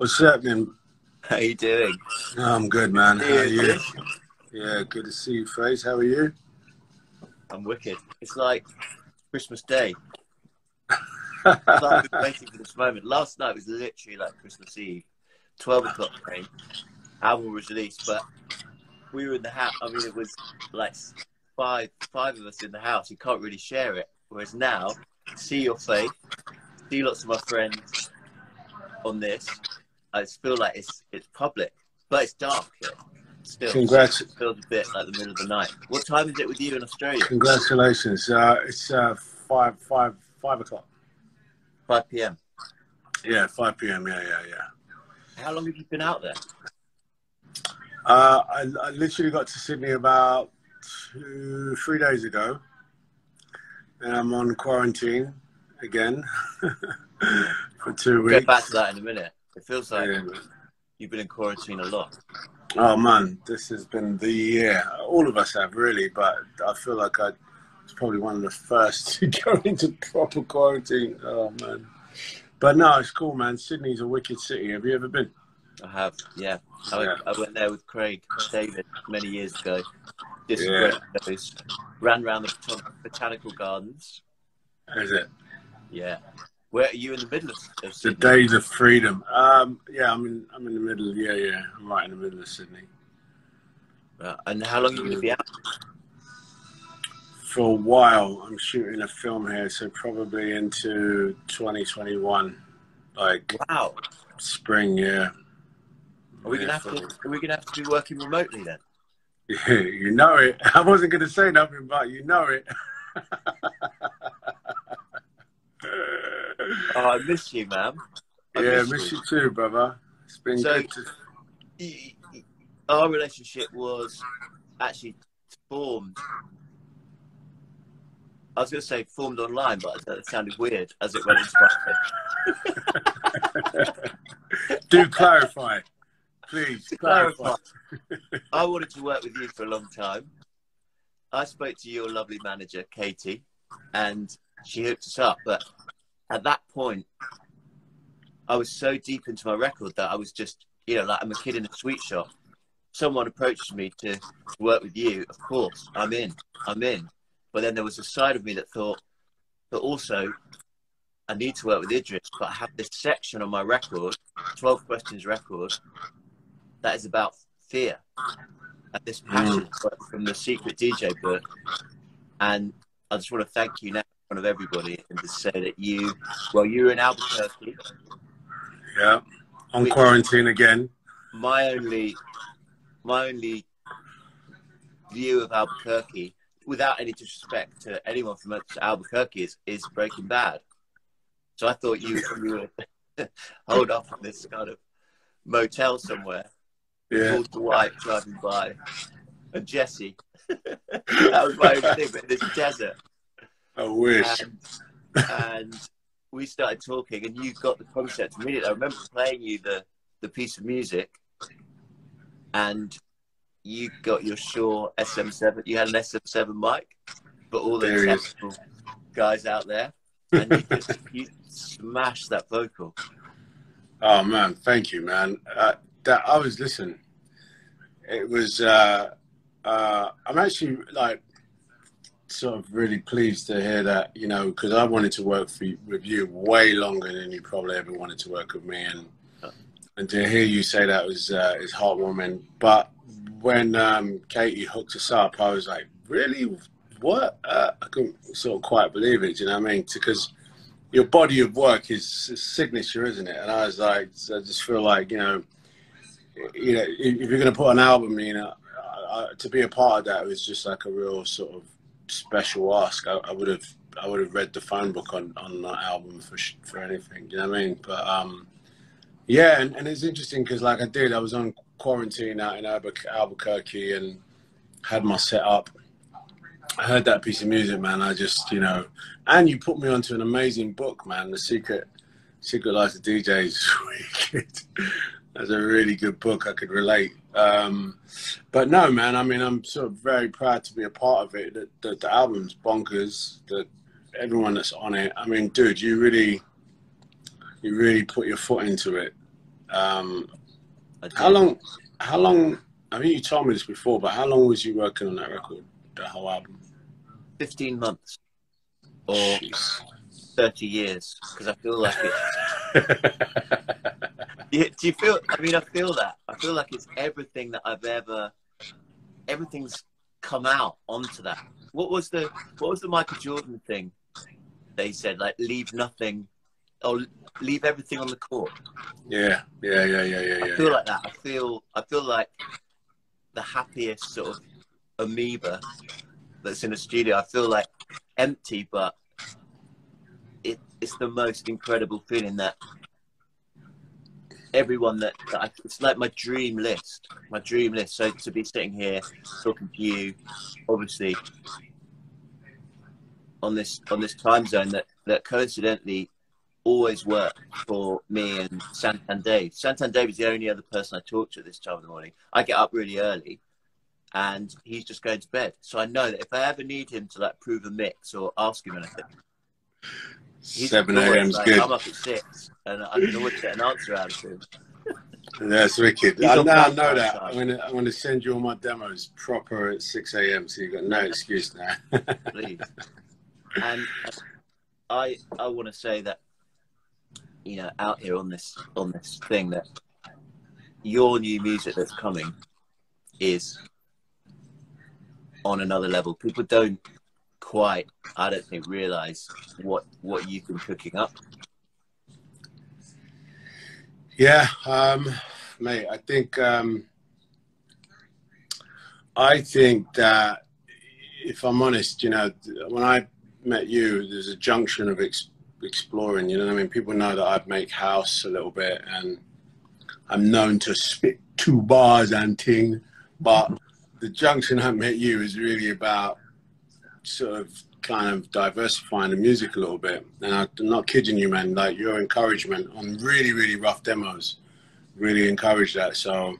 What's happening? How you doing? I'm good, man. How are you? Idris? Yeah, good to see you, Faze. How are you? I'm wicked. It's like Christmas Day. It's like I've been waiting for this moment. Last night was literally like Christmas Eve. 12 o'clock came. Album was released, but we were in the house. I mean, it was like five of us in the house. You can't really share it. Whereas now, see your face, see lots of my friends on this. I just feel like it's public, but it's dark here. Still, Congrats. it feels a bit like the middle of the night. What time is it with you in Australia? Congratulations. It's 5 o'clock. 5 p.m. Yeah, 5 p.m. Yeah. How long have you been out there? I literally got to Sydney about 3 days ago, and I'm on quarantine again for 2 weeks. We'll get back to that in a minute. It feels like you've been in quarantine a lot. Oh man, this has been the year. All of us have really, but I feel like I was probably one of the first to go into proper quarantine. Oh man. But no, it's cool, man. Sydney's a wicked city. Have you ever been? I have, yeah. I went there with Craig David many years ago. Did some great shows. Ran around the botanical gardens. Is it? Yeah. Where are you in the middle of Sydney? The days of freedom. Yeah, I'm in the middle. Yeah. I'm right in the middle of Sydney. And how long are you going to be out? For a while. I'm shooting a film here, so probably into 2021. Like wow, spring. Yeah. Are we gonna have to be working remotely then? Yeah, you know it. I wasn't gonna say nothing, but you know it. Oh, I miss you, man. I miss you too, brother. It's been good to... Our relationship was actually formed. I was going to say formed online, but that sounded weird as it went into my head. Do clarify. Please, clarify. I wanted to work with you for a long time. I spoke to your lovely manager, Katie, and she hooked us up. But at that point, I was so deep into my record that I was just, like I'm a kid in a sweet shop. Someone approached me to work with you. Of course, I'm in. But then there was a side of me that thought, but also, I need to work with Idris, but I have this section on my record, 12 Questions record, that is about fear and this passion from the Secret DJ book. And I just want to thank you now in front of everybody and to say that you're in Albuquerque. Yeah, on quarantine again. My only view of Albuquerque, without any disrespect to anyone from Albuquerque, is Breaking Bad. So I thought you would hold off on this kind of motel somewhere. Yeah. Walter White driving by, and Jesse. That was my only thing, but in this desert. I wish. And we started talking, and you got the concept immediately. I remember playing you the piece of music, and you got your Shure SM7. You had an SM7 mic, but all the technical guys out there, and you smashed that vocal. Oh man, thank you, man. Listen, it was, I'm actually like sort of really pleased to hear that, because I wanted to work with you way longer than you probably ever wanted to work with me. And to hear you say that is heartwarming. But when Katie hooked us up, I was like, really? What? I couldn't sort of quite believe it, you know what I mean? Because your body of work is a signature, isn't it? And I was like, I just feel like, if you're going to put an album, to be a part of that was just like a real sort of special ask. I would have read the phone book on that album for anything, you know what I mean? But yeah, and it's interesting because like I was on quarantine out in Albuquerque and had my setup. I heard that piece of music, man. I just, and you put me onto an amazing book, man. The Secret Life of DJs. That's a really good book. I could relate. But no, man, I mean, I'm sort of very proud to be a part of it. The album's bonkers. Everyone that's on it. I mean, dude, you really put your foot into it. Um, I did. how long, I think you told me this before, but how long was you working on that record, the whole album? 15 months or Jeez. 30 years, because I feel like it. Do you feel, I mean, I feel that. I feel like it's everything that I've ever, everything's come out onto that. What was the Michael Jordan thing they said, like, leave nothing, or leave everything on the court? Yeah. I feel like that. I feel like the happiest sort of amoeba that's in a studio. I feel like empty, but it's the most incredible feeling that everyone it's like my dream list. So to be sitting here talking to you, obviously on this time zone that coincidentally always worked for me and Santan Dave. Santan Dave is the only other person I talk to at this time of the morning. I get up really early and he's just going to bed. So I know that if I ever need him to like prove a mix or ask him anything, 7 a.m. is like, good. I'm up at 6 and I can always get an answer out of him. That's wicked. I know that. time. I'm gonna send you all my demos proper at 6 a.m. So you've got no excuse now. Please. And I want to say that, you know, out here on this thing, that your new music that's coming is on another level. People don't quite, I don't think, realize what you've been cooking up. Yeah, mate. I think that if I'm honest, you know, when I met you, there's a junction of exploring. You know what I mean? People know that I make house a little bit, and I'm known to spit 2 bars and ting. But the junction I met you is really about sort of kind of diversifying the music a little bit. And I'm not kidding you, man. Like, your encouragement on really, really rough demos really encouraged that. So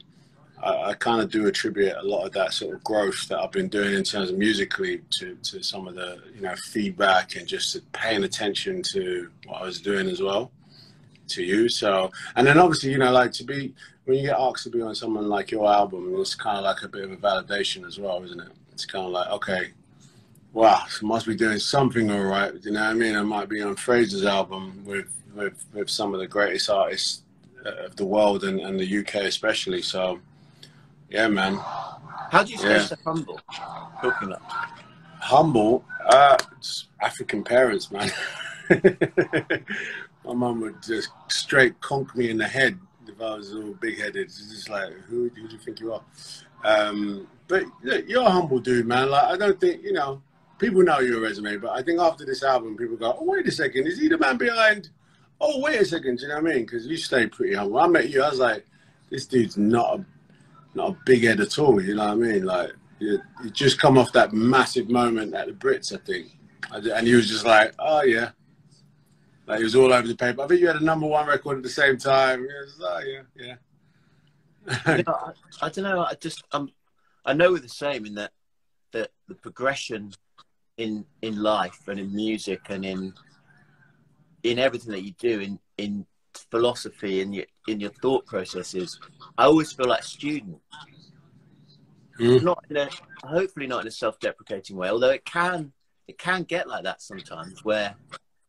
I kind of do attribute a lot of that sort of growth that I've been doing in terms of musically to some of the, you know, feedback and just paying attention to what I was doing as well to you. So, and then obviously, you know, like, when you get asked to be on someone like your album, it's kind of like a bit of a validation as well, isn't it? It's kind of like, okay, wow, so must be doing something all right. You know what I mean? I might be on Fraser's album with some of the greatest artists of the world and the UK especially. So, yeah, man. How do you stay so humble? Talking like humble, it's African parents, man. My mum would just straight conk me in the head if I was all big-headed. It's just like, who do you think you are? But you're a humble dude, man. Like, I don't think, you know, people know your resume, but I think after this album, people go, oh, wait a second, is he the man behind? Oh, wait a second, do you know what I mean? Because you stay pretty humble. When I met you, I was like, this dude's not a big head at all, you know what I mean? Like, you just come off that massive moment at the Brits, I think. And he was just like, oh, yeah. Like, he was all over the paper. I think you had a #1 record at the same time. He was like, oh, yeah. you know, I don't know. I know we're the same in that the progression in life and in music and in everything that you do, in philosophy, in your thought processes. I always feel like a student. Hopefully not in a self-deprecating way, although it can get like that sometimes, where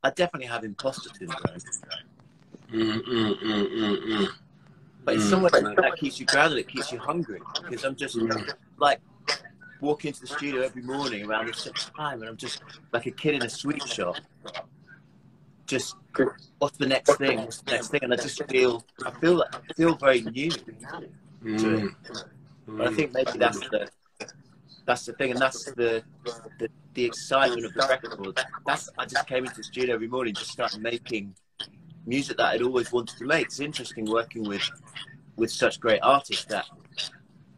I definitely have imposter syndrome. But it's somewhere that keeps you grounded, it keeps you hungry, because I'm just like walking into the studio every morning around the same time, and I'm just like a kid in a sweet shop. Just, what's the next thing? What's the next thing? And I feel very new to it. But I think maybe that's the thing, and that's the excitement of the record. I just came into the studio every morning, just started making music that I'd always wanted to make. It's interesting working with such great artists that,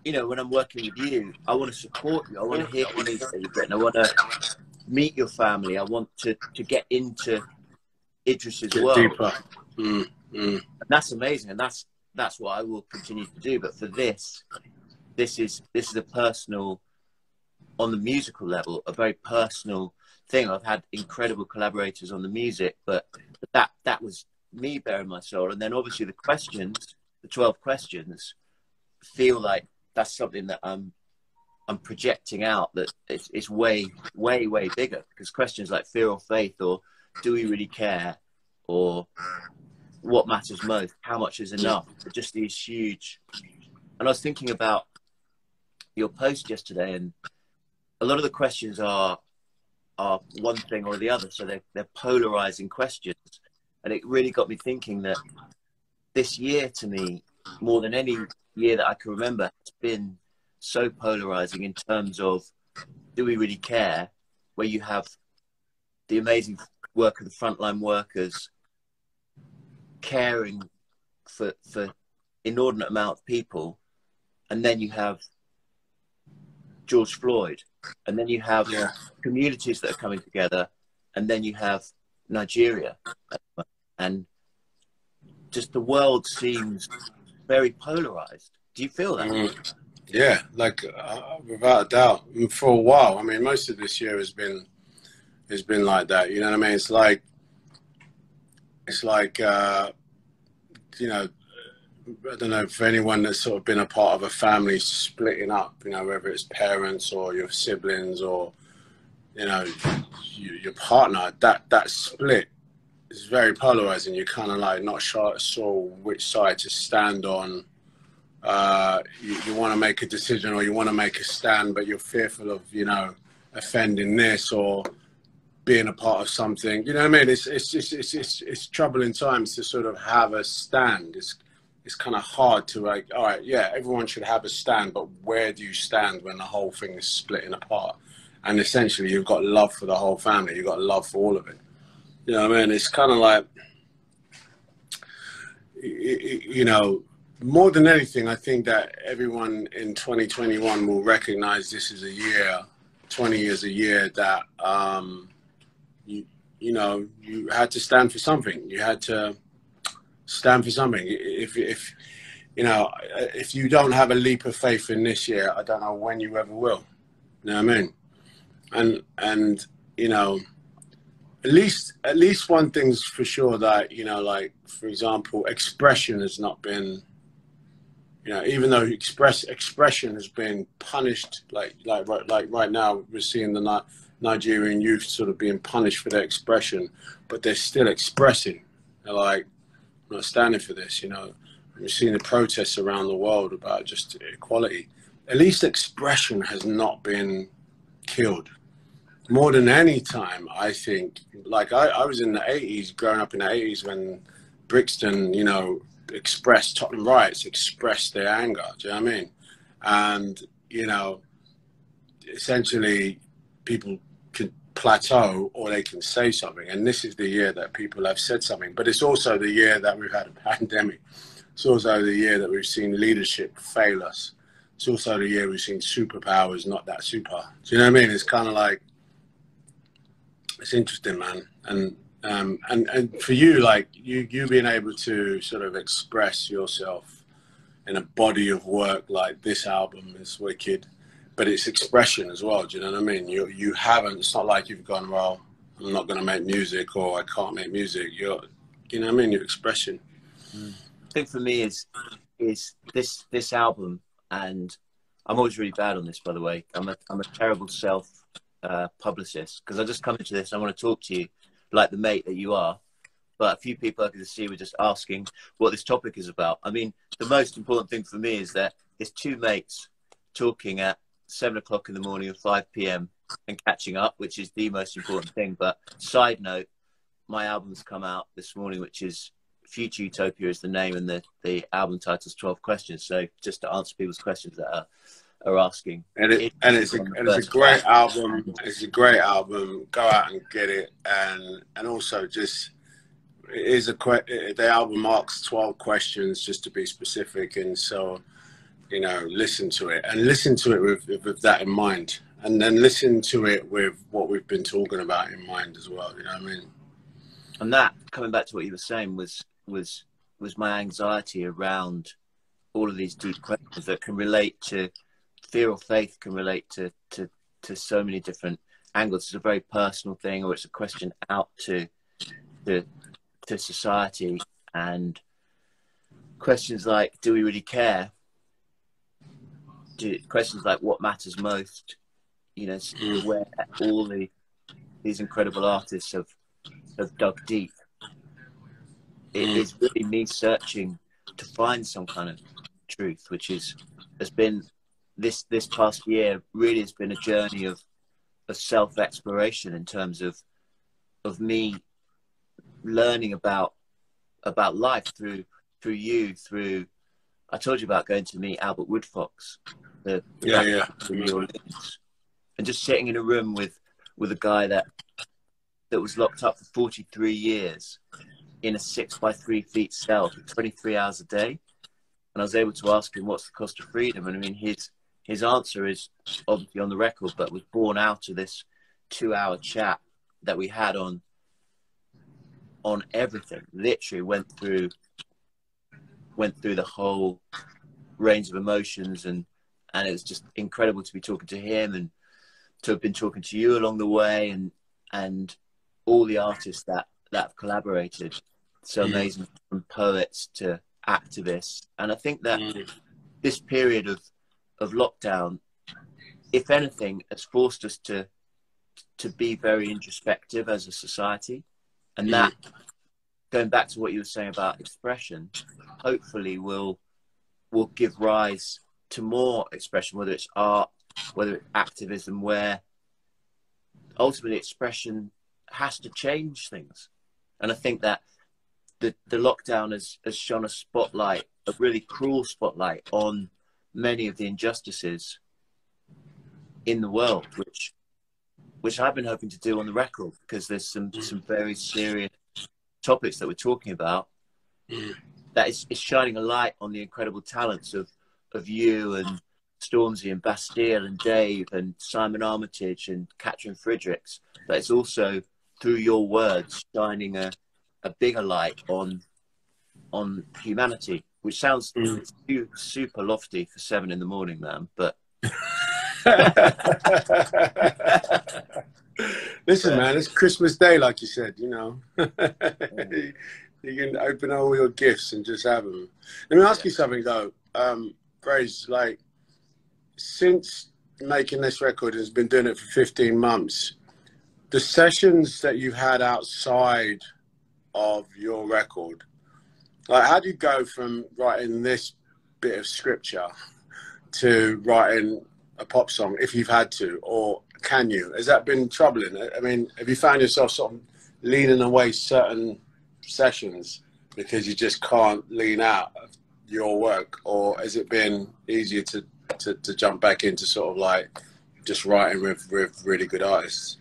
you know, when I'm working with you, I want to support you. I want to hear the music that you've written. I want to meet your family. I want to get into Idris's world. Deeper. And that's amazing, and that's what I will continue to do. But for this is a personal, on the musical level, a very personal thing. I've had incredible collaborators on the music, but that was me bearing my soul. And then obviously the questions the 12 questions feel like that's something that I'm projecting out, that it's way, way, way bigger, because questions like fear or faith, or do we really care, or what matters most, how much is enough, are just these huge. And I was thinking about your post yesterday, and a lot of the questions are one thing or the other, so they're polarizing questions. And it really got me thinking that this year, to me, more than any year that I can remember, has been so polarizing in terms of, do we really care, where you have the amazing work of the frontline workers caring for inordinate amount of people, and then you have George Floyd, and then you have communities that are coming together, and then you have Nigeria, and just the world seems very polarized. Do you feel that? Yeah, like without a doubt. And for a while, I mean, most of this year has been like that. You know what I mean? It's like you know, I don't know, for anyone that's sort of been a part of a family splitting up, you know, whether it's parents or your siblings or, you know, your partner, that split is very polarizing. You're kind of like not sure which side to stand on. You want to make a decision or you want to make a stand, but you're fearful of, you know, offending this or being a part of something. You know what I mean? It's troubling times to sort of have a stand. It's kind of hard to, like, all right, yeah, everyone should have a stand, but where do you stand when the whole thing is splitting apart? And essentially, you've got love for the whole family. You've got love for all of it. You know what I mean? It's kind of like, you know, more than anything, I think that everyone in 2021 will recognize this is a year, 20 years a year that, you know, you had to stand for something. You had to stand for something. If you know, if you don't have a leap of faith in this year, I don't know when you ever will. You know what I mean? And you know, at least one thing's for sure, that, you know, like, for example, expression has not been, you know, even though expression has been punished, like right now we're seeing the Nigerian youth sort of being punished for their expression, but they're still expressing. They're like, I'm not standing for this, you know. We've seen the protests around the world about just equality. At least expression has not been killed. More than any time, I think, like I was in the 80s, growing up in the 80s when Brixton, you know, expressed, Tottenham riots expressed their anger, do you know what I mean? And, you know, essentially people can plateau or they can say something. And this is the year that people have said something. But it's also the year that we've had a pandemic. It's also the year that we've seen leadership fail us. It's also the year we've seen superpowers not that super. Do you know what I mean? It's kind of like, it's interesting, man. And for you, like, you being able to sort of express yourself in a body of work like this album is wicked, but it's expression as well. Do you know what I mean? You haven't, it's not like you've gone, well, I'm not going to make music, or I can't make music. You know what I mean? Your expression. I think for me is this album, and I'm always really bad on this, by the way. I'm a terrible publicist, because I just come into this, I want to talk to you like the mate that you are, but a few people I could see were just asking what this topic is about. I mean, the most important thing for me is that it's two mates talking at 7 o'clock in the morning or 5 p.m. and catching up, which is the most important thing. But side note, my album's come out this morning, which is Future Utopia is the name, and the album title's 12 Questions. So just to answer people's questions that are asking. And it's a great album. It's a great album. Go out and get it. And also just, it is the album asks 12 questions, just to be specific. And so, you know, listen to it, and listen to it with that in mind, and then listen to it with what we've been talking about in mind as well. You know what I mean? And that, coming back to what you were saying, was my anxiety around all of these deep questions that can relate to fear or faith, can relate to so many different angles. It's a very personal thing, or it's a question out to society, and questions like, do we really care? Questions like, what matters most? You know, where all these incredible artists have dug deep. It is really me searching to find some kind of truth, which has been this past year really has been a journey of self-exploration in terms of me learning about life through you. I told you about going to meet Albert Woodfox, the in New Orleans, and just sitting in a room with a guy that was locked up for 43 years in a 6 by 3 feet cell for 23 hours a day. And I was able to ask him, what's the cost of freedom? And I mean, his answer is obviously on the record, but was born out of this 2-hour chat that we had on everything. Literally went through the whole range of emotions, and it was just incredible to be talking to him and to have been talking to you along the way, and all the artists that have collaborated. So amazing, from poets to activists. And I think that this period of lockdown, if anything, has forced us to be very introspective as a society. And that, going back to what you were saying about expression, hopefully will give rise to more expression, whether it's art, whether it's activism, where ultimately expression has to change things. And I think that the lockdown has shone a spotlight, a really cruel spotlight, on many of the injustices in the world, which I've been hoping to do on the record, because there's some very serious topics that we're talking about that is shining a light on the incredible talents of you and Stormzy and Bastille and Dave and Simon Armitage and Catherine Fredericks. But it's also, through your words, shining a bigger light on humanity, which sounds super lofty for 7 in the morning, man. But listen, man, it's Christmas Day, like you said, you know. You can open all your gifts and just have them. Let me ask you something, though. Grace, like, since making this record, has been doing it for 15 months, the sessions that you've had outside of your record, like, how do you go from writing this bit of scripture to writing a pop song, if you've had to, or can you? Has that been troubling? I mean, have you found yourself sort of leaning away certain sessions because you just can't lean out of your work, or has it been easier to jump back into sort of like just writing with really good artists?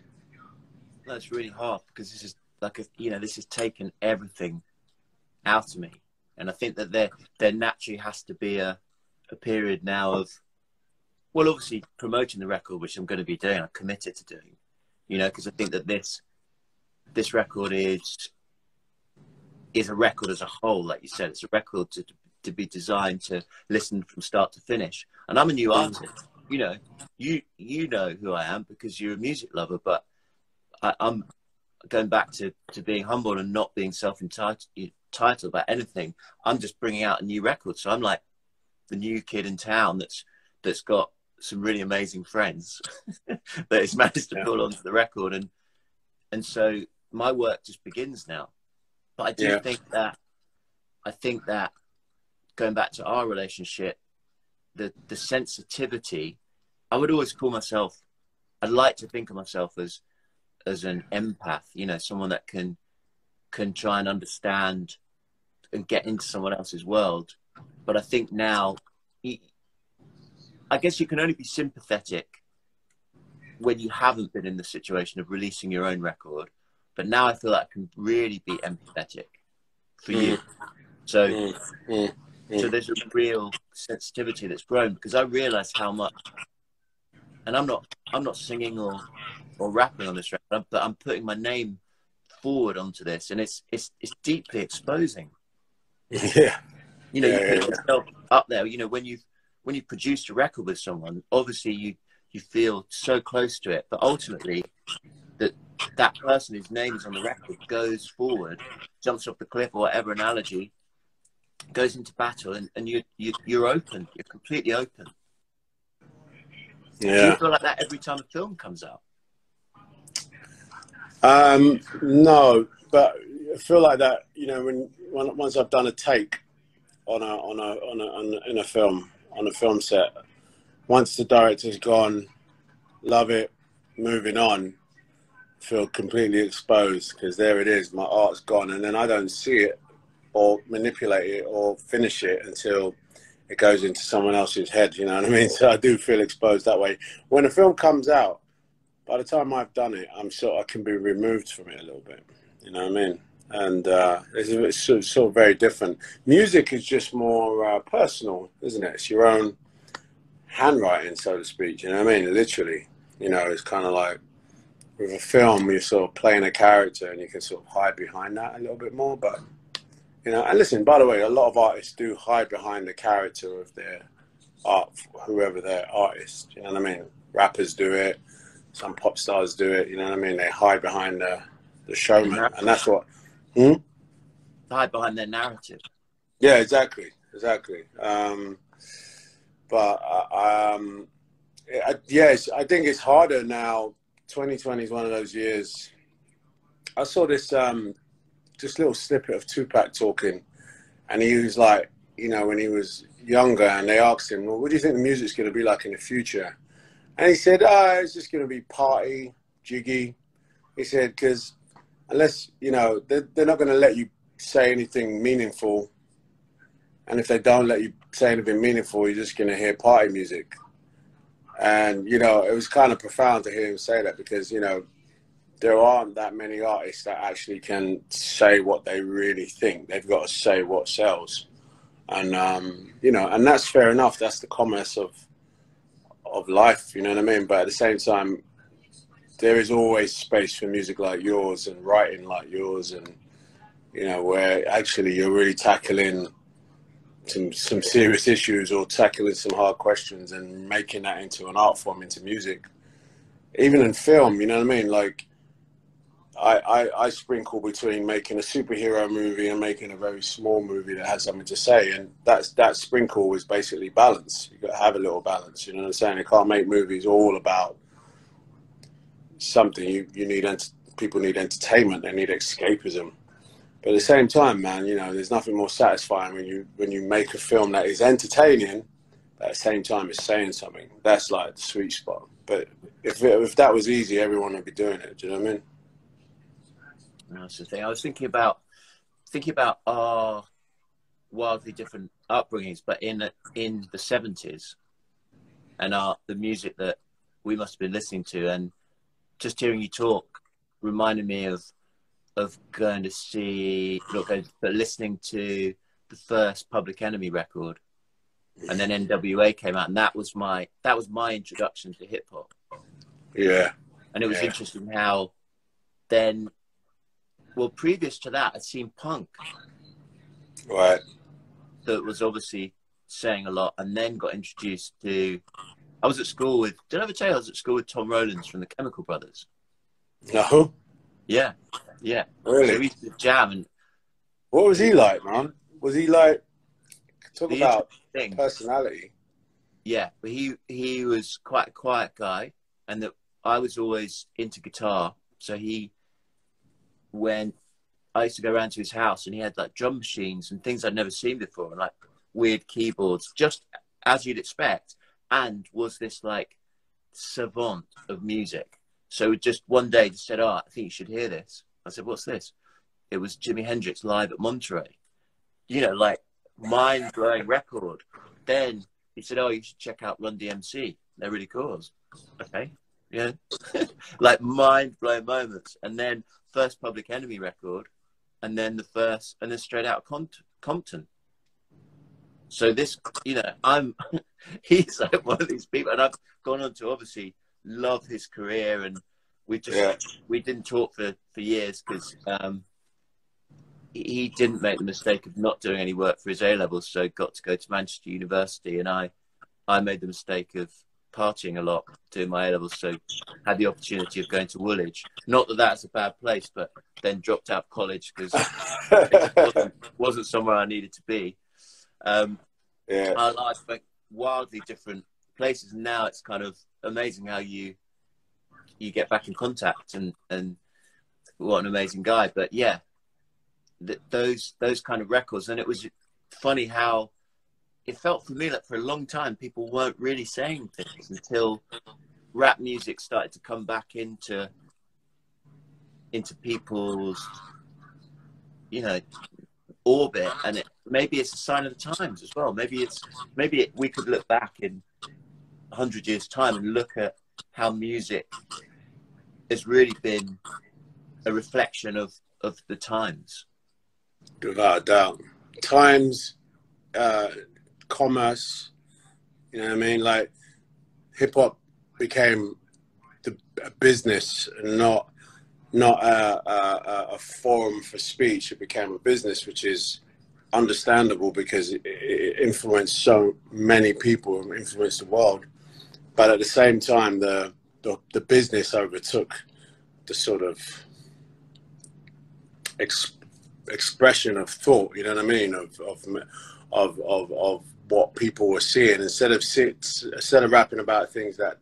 That's really hard, because this is like this has taken everything out of me, and I think that there naturally has to be a period now of, well, obviously promoting the record, which I'm going to be doing, I'm committed to doing, because I think that this record is a record as a whole. Like you said, it's a record to be designed to listen from start to finish. And I'm a new artist, you know who I am because you're a music lover, but I'm going back to being humble and not being self-entitled about anything. I'm just bringing out a new record, so I'm like the new kid in town that's got some really amazing friends that has managed to pull onto the record, and so my work just begins now. But I do think that going back to our relationship, the sensitivity, I would always call myself, I'd like to think of myself as an empath, someone that can try and understand and get into someone else's world. But I think now, I guess you can only be sympathetic when you haven't been in the situation of releasing your own record. But now I feel like I can really be empathetic for you. So there's a real sensitivity that's grown, because I realize how much, and I'm not singing or rapping on this record, but I'm putting my name forward onto this, and it's deeply exposing. Yeah. You put yourself up there. When you've produced a record with someone, obviously you feel so close to it, but ultimately that person whose name is on the record goes forward, jumps off the cliff, or whatever analogy, goes into battle, and you're open. You're completely open. Yeah. Do you feel like that every time a film comes out? No, but I feel like that, you know, once I've done a take in a film, on a film set, once the director's gone, love it, moving on, feel completely exposed, because there it is, my art's gone, and then I don't see it or manipulate it or finish it until it goes into someone else's head, you know what I mean? So I do feel exposed that way. When a film comes out, by the time I've done it, I'm sure I can be removed from it a little bit, you know what I mean? And it's sort of very different. Music is just more personal, isn't it? It's your own handwriting, so to speak, you know what I mean? Literally, you know, it's kind of like with a film, you're sort of playing a character and you can sort of hide behind that a little bit more. But, you know, and listen, by the way, a lot of artists do hide behind the character of their art, whoever their artist, you know what I mean? Rappers do it. Some pop stars do it, you know what I mean? They hide behind the showman, and that's what. Hide behind their narrative. Yeah, exactly. Yes, I think it's harder now. 2020 is one of those years. I saw this little snippet of Tupac talking, and he was like, you know, when he was younger, and they asked him, well, what do you think the music's going to be like in the future? And he said, it's just going to be party, jiggy. He said, because unless, you know, they're not going to let you say anything meaningful. And if they don't let you say anything meaningful, you're just going to hear party music. And, you know, it was kind of profound to hear him say that, because, you know, there aren't that many artists that actually can say what they really think. They've got to say what sells. And, you know, and that's fair enough. That's the commerce of life, you know what I mean? But at the same time, there is always space for music like yours and writing like yours, and, you know, where actually you're really tackling some serious issues or tackling some hard questions and making that into an art form, into music. Even in film, you know what I mean? Like, I sprinkle between making a superhero movie and making a very small movie that has something to say, and that sprinkle is basically balance. You've got to have a little balance, you know what I'm saying? You can't make movies all about something. You need people need entertainment, they need escapism. But at the same time, man, you know, there's nothing more satisfying when you make a film that is entertaining, but at the same time it's saying something. That's like the sweet spot. But if that was easy, everyone would be doing it. Do you know what I mean? That's the thing. I was thinking about our wildly different upbringings, but in the 70s, and the music that we must have been listening to, and just hearing you talk reminded me of going to see, but listening to the first Public Enemy record, and then NWA came out, and that was my introduction to hip hop. Yeah. And it was interesting how then, well, previous to that, I'd seen punk. Right. That was obviously saying a lot, and then got introduced to, I was at school with, did I ever tell you I was at school with Tom Rowlands from the Chemical Brothers? No. Yeah. Really? So we used to jam. And what was he like, man? Was he like, talk about thing, personality? Yeah, but he was quite a quiet guy, and that I was always into guitar. So when I used to go around to his house, and he had like drum machines and things I'd never seen before, and like weird keyboards, just as you'd expect, and was this like savant of music. So just one day just said, I think you should hear this. I said, what's this? It was Jimi Hendrix live at Monterey. You know, like mind-blowing record. Then he said, you should check out Run DMC. They're really cool. Okay. Yeah. Like mind-blowing moments. And then first Public Enemy record, and then straight out of Compton. So this, you know, he's like one of these people, and I've gone on to obviously love his career, and we didn't talk for years because he didn't make the mistake of not doing any work for his A-levels, so got to go to Manchester University, and I made the mistake of partying a lot doing my A-levels, so had the opportunity of going to Woolwich. Not that that's a bad place, but then dropped out of college because it wasn't somewhere I needed to be. Yeah. Our lives went wildly different places, and now it's kind of amazing how you get back in contact, and what an amazing guy. But yeah, those kind of records, and it was funny how it felt for me like for a long time people weren't really saying things until rap music started to come back into people's, you know, orbit, and maybe it's a sign of the times as well. Maybe we could look back in 100 years' time and look at how music has really been a reflection of the times. Without a doubt. Times, commerce, you know what I mean? Like, hip-hop became a business and not a forum for speech. It became a business, which is understandable because it influenced so many people and influenced the world. But at the same time, the business overtook the sort of expression of thought. You know what I mean? Of what people were seeing. Instead of rapping about things that,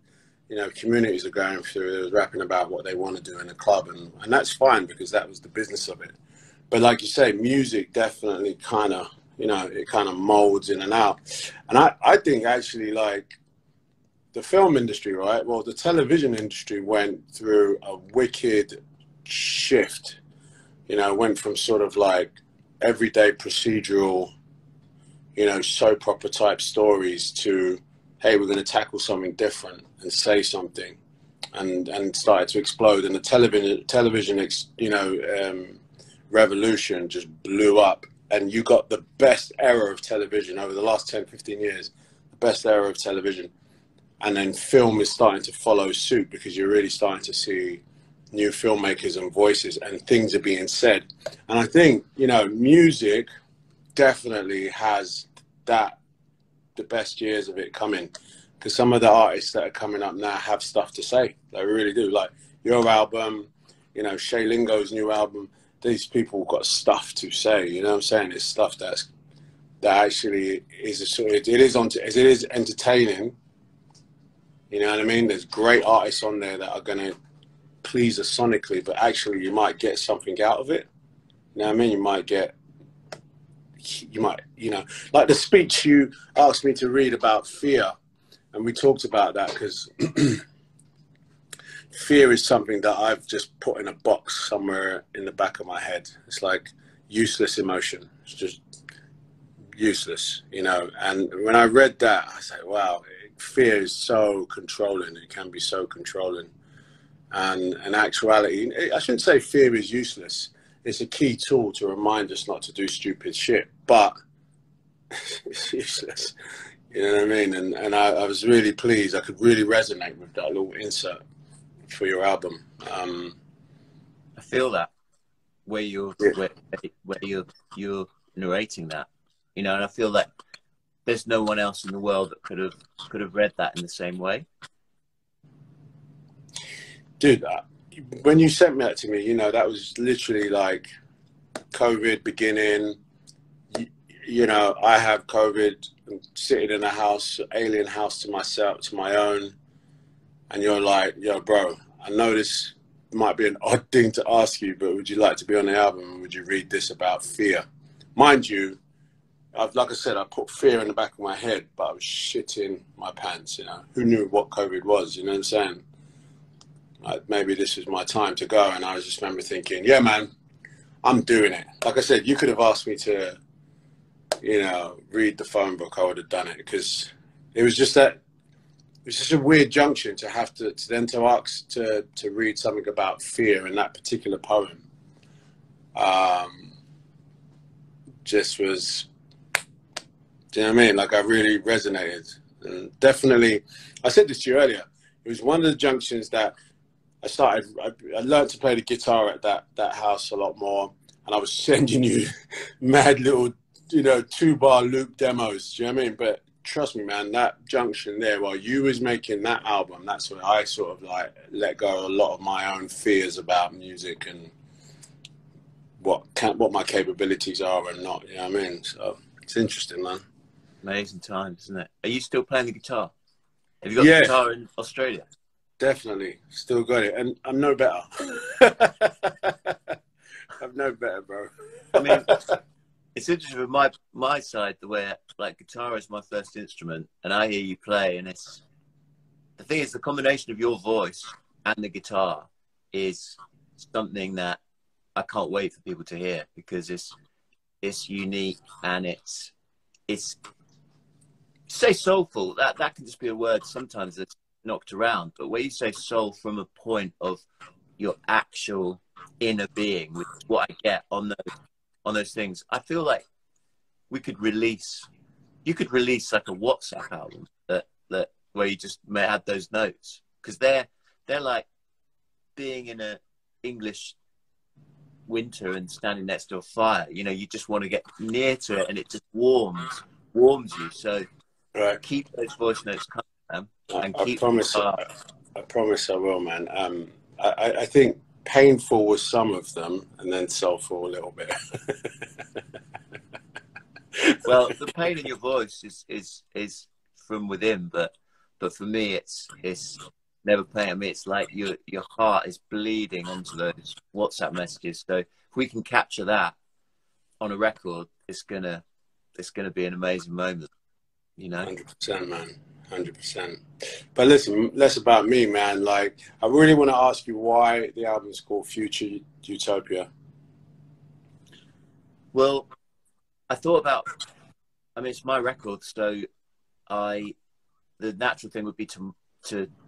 you know, communities are going through, it was rapping about what they want to do in a club, and that's fine because that was the business of it. But like you say, music definitely kind of, you know, it kind of molds in and out. And I think actually, like, the film industry, right? Well, the television industry went through a wicked shift. You know, went from sort of like everyday procedural, you know, soap opera type stories to, hey, we're going to tackle something different and say something, and started to explode. And the television, you know, revolution just blew up. And you got the best era of television over the last 10, 15 years, the best era of television. And then film is starting to follow suit because you're really starting to see new filmmakers and voices, and things are being said. And I think, you know, music definitely has the best years of it coming, because some of the artists that are coming up now have stuff to say. They really do. Like your album, you know, Shay Lingo's new album, these people got stuff to say, you know what I'm saying? It's stuff that actually is it is entertaining. You know what I mean? There's great artists on there that are going to please us sonically, but actually you might get something out of it. You know what I mean? You might, you know, like the speech you asked me to read about fear. And we talked about that because fear is something that I've just put in a box somewhere in the back of my head. It's like useless emotion. It's just useless, you know. And when I read that, I said, wow, fear is so controlling. It can be so controlling. And in actuality, I shouldn't say fear is useless. It's a key tool to remind us not to do stupid shit, but it's useless. You know what I mean? And I was really pleased. I could really resonate with that little insert for your album. I feel that where you're narrating that, you know, and I feel like there's no one else in the world that could have read that in the same way. Dude, when you sent that to me, you know, that was literally like COVID beginning. You know, I have COVID, I'm sitting in a house, alien house to myself, to my own. And you're like, yo, bro, I know this might be an odd thing to ask you, but would you like to be on the album? And would you read this about fear? Mind you, like I said, I put fear in the back of my head, but I was shitting my pants, you know. Who knew what COVID was, you know what I'm saying? Like, maybe this was my time to go. And I just remember thinking, yeah, man, I'm doing it. Like I said, you could have asked me to, you know, read the phone book. I would have done it, because it was just that, it was just a weird junction to have to ask to read something about fear in that particular poem. Just was, do you know what I mean? Like, I really resonated. And definitely, I said this to you earlier, it was one of the junctions that I learned to play the guitar at that house a lot more, and I was sending you mad little, you know, 2-bar loop demos. Do you know what I mean? But trust me, man, that junction there, while you was making that album, that's when I sort of like let go of a lot of my own fears about music and what my capabilities are and not. You know what I mean? So It's interesting, man. Amazing times, isn't it? Are you still playing the guitar? Have you got Yeah, the guitar in Australia? definitely. Still got it. And I'm no better. I'm no better, bro. I mean, it's interesting from my side, the way, like, guitar is my first instrument, and I hear you play, and it's, the thing is, the combination of your voice and the guitar is something that I can't wait for people to hear, because it's unique, and it's say soulful, that can just be a word sometimes that's knocked around, but where you say soul from a point of your actual inner being, which is what I get on those things, I feel like you could release like a WhatsApp album that where you just may add those notes, because they're like being in a English winter and standing next to a fire. You know, you just want to get near to it, and it just warms you. So Right. keep those voice notes coming, and I keep promise. I promise I will, man. I think painful was some of them, and then soulful a little bit. well, the pain in your voice is from within, but for me, it's never pain. I mean, it's like your heart is bleeding onto those WhatsApp messages. So if we can capture that on a record, it's gonna be an amazing moment. You know, 100%, man. 100%. But listen, less about me, man. Like, I really want to ask you why the album's called Future Utopia. Well, I thought about, I mean, it's my record, so the natural thing would be to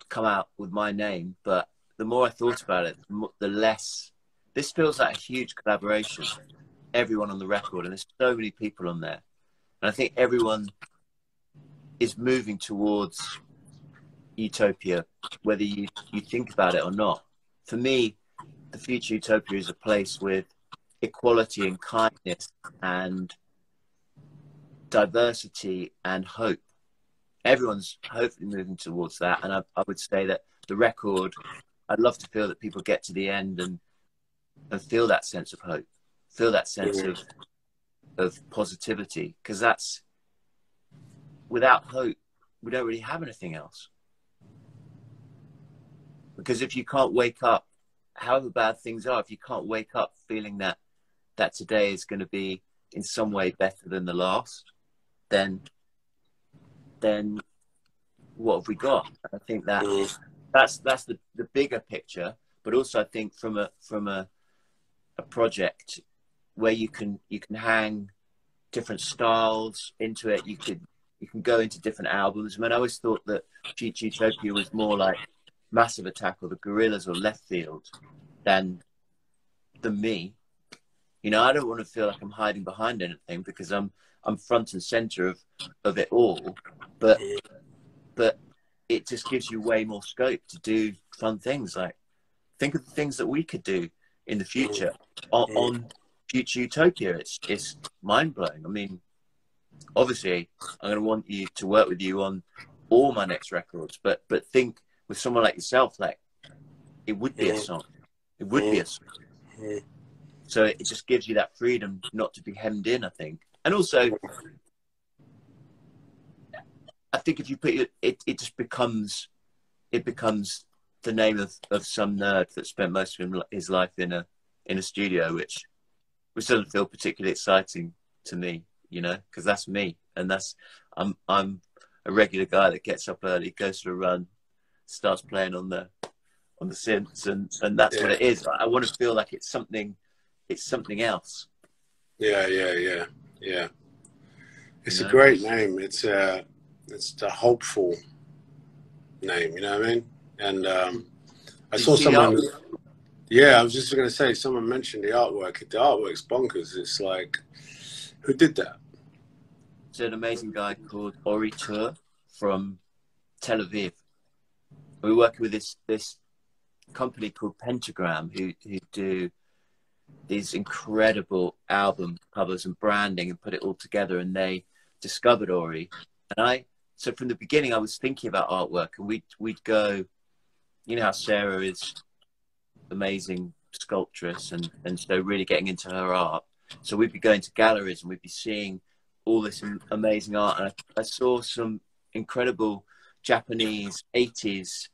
come out with my name, but the more I thought about it, the less, this feels like a huge collaboration. Everyone on the record, and there's so many people on there, and I think everyone is moving towards utopia, whether you think about it or not. For me, the future utopia is a place with equality and kindness and diversity and hope. Everyone's hopefully moving towards that, and I would say that the record, I'd love to feel that people get to the end and feel that sense of hope, feel that sense of positivity, because that's, without hope, we don't really have anything else. Because if you can't wake up, however bad things are, if you can't wake up feeling that today is going to be in some way better than the last, then what have we got? I think that's the bigger picture. But also, I think from a project where you can hang different styles into it, you can go into different albums. I mean, I always thought that Future Utopia was more like Massive Attack or the Gorillaz or Left Field than me. You know, I don't want to feel like I'm hiding behind anything, because I'm front and center of it all. But it just gives you way more scope to do fun things. Like, think of the things that we could do in the future on Future Utopia. It's mind blowing. I mean, obviously, I'm going to want you to work with you on all my next records, but think with someone like yourself, like, it would be a song. It would be a song. So it just gives you that freedom not to be hemmed in, I think. And also, I think if you put it just becomes the name of some nerd that spent most of his life in a studio, which doesn't feel particularly exciting to me, you know, because that's me, and I'm a regular guy that gets up early, goes for a run, starts playing on the synths, and that's what it is. I want to feel like it's something else. Yeah. It's a great name. It's a hopeful name, you know what I mean? And I saw someone. Yeah, I was just going to say, someone mentioned the artwork. The artwork's bonkers. It's like, who did that? It's an amazing guy called Ori Tur from Tel Aviv. We're working with this company called Pentagram, who do these incredible album covers and branding and put it all together. And they discovered Ori, and so from the beginning I was thinking about artwork, and we'd go, you know how Sarah is amazing sculptress, and so really getting into her art. So we'd be going to galleries and we'd be seeing all this amazing art, and I saw some incredible Japanese 80s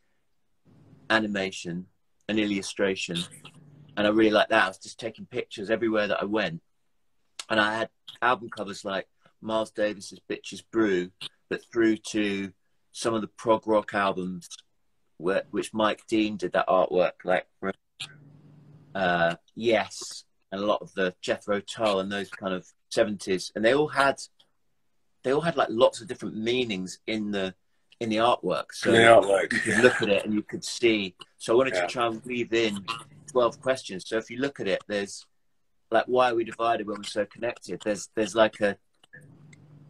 animation and illustration, and I really liked that. I was just taking pictures everywhere that I went, and I had album covers like Miles Davis's Bitches Brew, but through to some of the prog rock albums which Mike Dean did that artwork, like Yes, and a lot of the Jethro Tull and those kind of 70s, and they all had like lots of different meanings in the artwork. So you could look at it and you could see. So I wanted to try and weave in 12 questions. So if you look at it, there's like, why are we divided when we're so connected? There's like an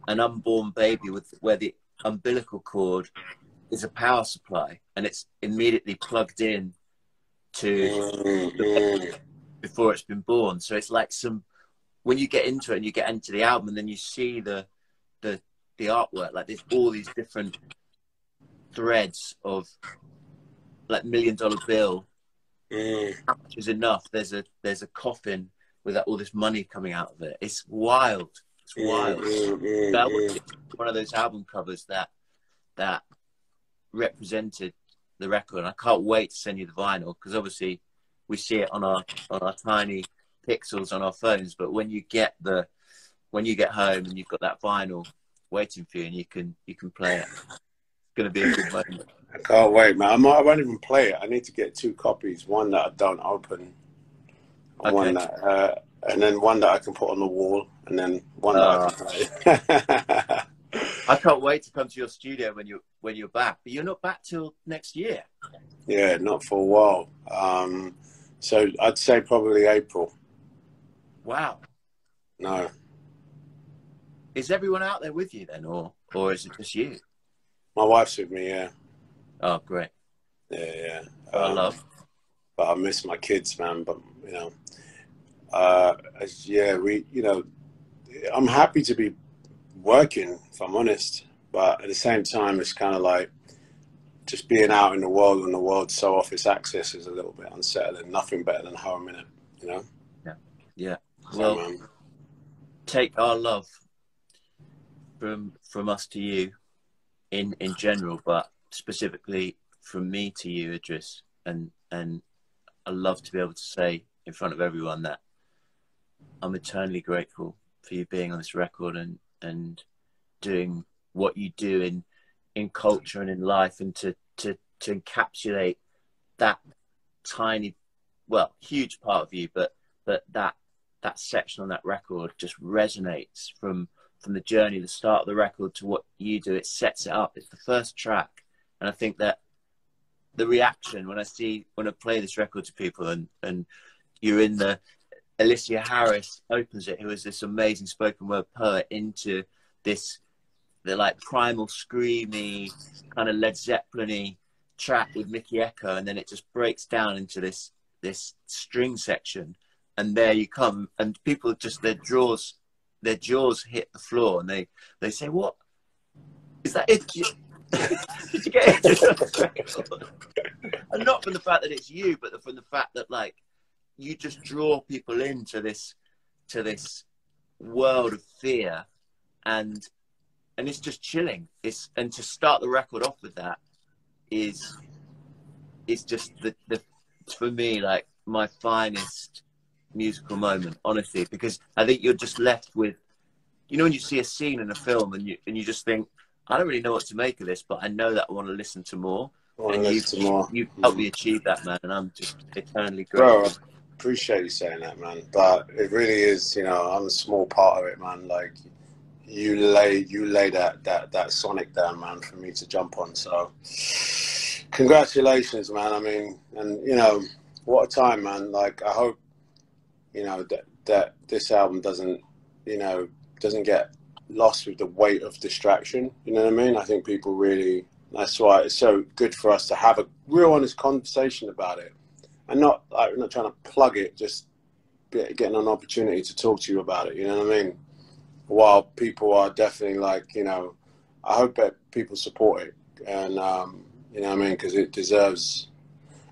unborn baby where the umbilical cord is a power supply, and it's immediately plugged in to before it's been born. So it's like when you get into it and you get into the album, and then you see the artwork, like there's all these different threads of like $1 Million Bill. How much is enough? There's a coffin with all this money coming out of it. It's wild. It's wild. It's one of those album covers that represented the record, and I can't wait to send you the vinyl, because obviously we see it on our tiny pixels on our phones, but when you get home and you've got that vinyl waiting for you, and you can play it, it's going to be a good moment. I can't wait, man. I won't even play it. I need to get 2 copies, one that I don't open, one that and then one that I can put on the wall, and then one that I can play. I can't wait to come to your studio when you're back. But you're not back till next year. Yeah, not for a while. So I'd say probably April. Wow. No. Is everyone out there with you then, or is it just you? My wife's with me, yeah. Oh, great. Yeah. I love. But I miss my kids, man. But I'm happy to be working, if I'm honest, but at the same time it's kind of like just being out in the world, and the world's so office access is a little bit unsettling. Nothing better than home, innit? Yeah. So, well, take our love from us to you in general, but specifically from me to you, Idris, and I love to be able to say in front of everyone that I'm eternally grateful for you being on this record and doing what you do in culture and in life, and to encapsulate that tiny, well, huge part of you, but that section on that record just resonates from the journey, the start of the record to what you do. It sets it up. It's the first track, and I think that the reaction when I play this record to people, and you're in the Alicia Harris opens it, who is this amazing spoken word poet, into the like primal screamy kind of Led Zeppelin-y track with Mickey Echo, and then it just breaks down into this string section, and there you come, and people just their jaws hit the floor, and they say, "What is that? Did you get it?" And not from the fact that it's you, but from the fact that like you just draw people into this world of fear, and it's just chilling. And to start the record off with that is just the for me, like my finest musical moment, honestly, because I think you're just left with, when you see a scene in a film and you just think, I don't really know what to make of this, but I know that I want to listen to more. You've helped me achieve that, man, and I'm just eternally grateful. Bro, appreciate you saying that, man. But it really is, I'm a small part of it, man. Like you lay that sonic down, man, for me to jump on. So congratulations, man. I mean, and what a time, man. Like I hope, that this album doesn't get lost with the weight of distraction. You know what I mean? I think people really, that's why it's so good for us to have a real honest conversation about it, and not trying to plug it, just getting an opportunity to talk to you about it. You know what I mean? While people are definitely like, I hope that people support it, and you know what I mean, because it deserves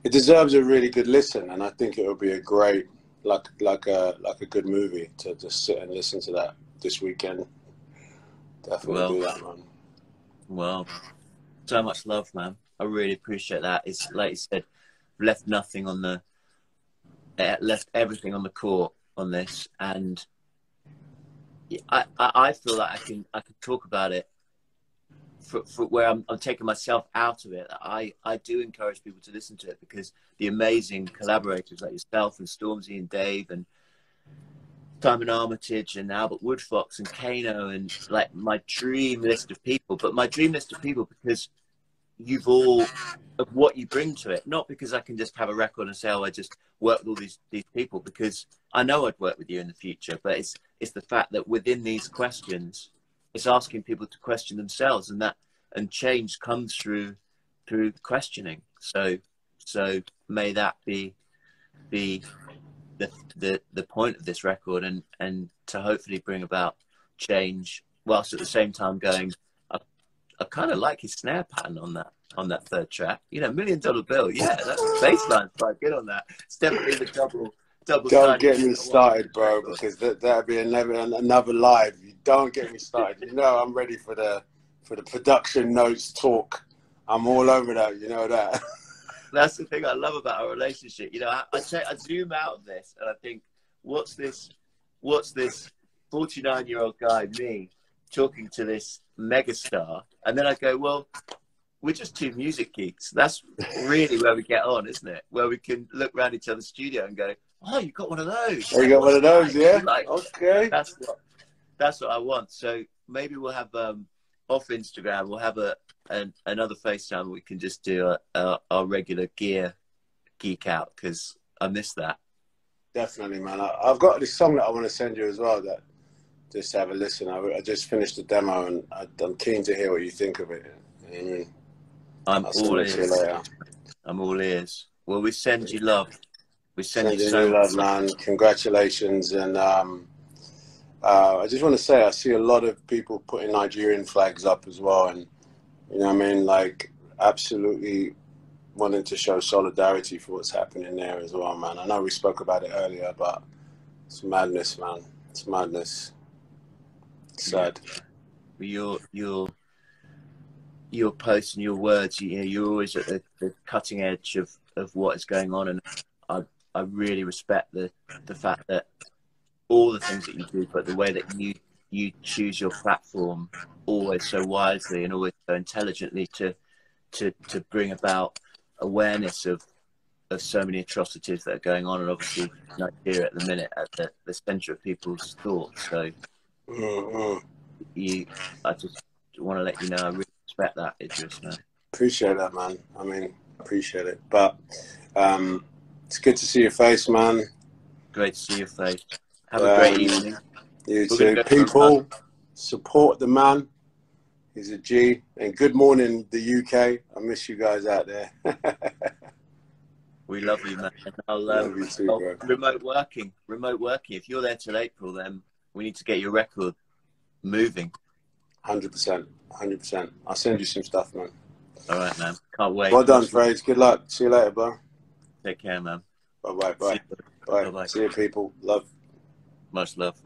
a really good listen, and I think it would be a great, like a good movie to just sit and listen to that this weekend. Definitely do that, man. Well, so much love, man. I really appreciate that. It's like you said, left nothing on the, left everything on the court on this, and I feel like I can talk about it for where I'm taking myself out of it. I do encourage people to listen to it, because the amazing collaborators like yourself and Stormzy and Dave and Simon Armitage and Albert Woodfox and Kano, and like my dream list of people, but my dream list of people because you've all, of what you bring to it, not because I can just have a record and say, oh, I just work with all these people, because I know I'd work with you in the future, but it's the fact that within these questions, it's asking people to question themselves, and change comes through questioning. So may that be the point of this record, and to hopefully bring about change, whilst at the same time going, I kind of like his snare pattern on that third track. You know, $1 Million Bill. Yeah, that bass line's quite good on that. It's definitely the double. Don't get me started, bro, because that'd be another live. You don't get me started. You know, I'm ready for the production notes talk. I'm all over that. You know that. That's the thing I love about our relationship. You know, I zoom out of this and I think, what's this 49-year-old guy, me, talking to this megastar? And then I go, well, we're just two music geeks. That's really where we get on, isn't it? Where we can look around each other's studio and go, oh, you got one of those. Oh, you got one of those, yeah? Like, okay. That's what I want. So maybe we'll have off Instagram, we'll have another FaceTime. We can just do our regular geek out, because I miss that. Definitely, man. I've got this song that I want to send you as well, that just have a listen. I just finished the demo, and I'm keen to hear what you think of it. You know what I mean? I'm all ears. I'm all ears. Well, we send you love. We send you so much love, man. Congratulations. And I just want to say, I see a lot of people putting Nigerian flags up as well. And, you know what I mean? Like, absolutely wanting to show solidarity for what's happening there as well, man. I know we spoke about it earlier, but it's madness, man. It's madness. It's sad. Your posts and your words, you know, you're always at the cutting edge of what is going on, and I really respect the fact that all the things that you do, but the way that you choose your platform always so wisely and always so intelligently to bring about awareness of so many atrocities that are going on, and obviously Nigeria at the minute at the centre of people's thoughts. So I just want to let you know, I really respect that, Idris, man. Appreciate that, man. I mean, appreciate it. But it's good to see your face, man. Great to see your face. Have a great evening. You too. People, support the man. He's a G. And good morning, the UK. I miss you guys out there. We love you, man. Love you too, bro. Remote working. If you're there till April, then we need to get your record moving. 100%. I'll send you some stuff, man. All right, man. Can't wait. Well done, Fraser. Good luck. See you later, bro. Take care, man. Bye. See you, people. Love. Much love.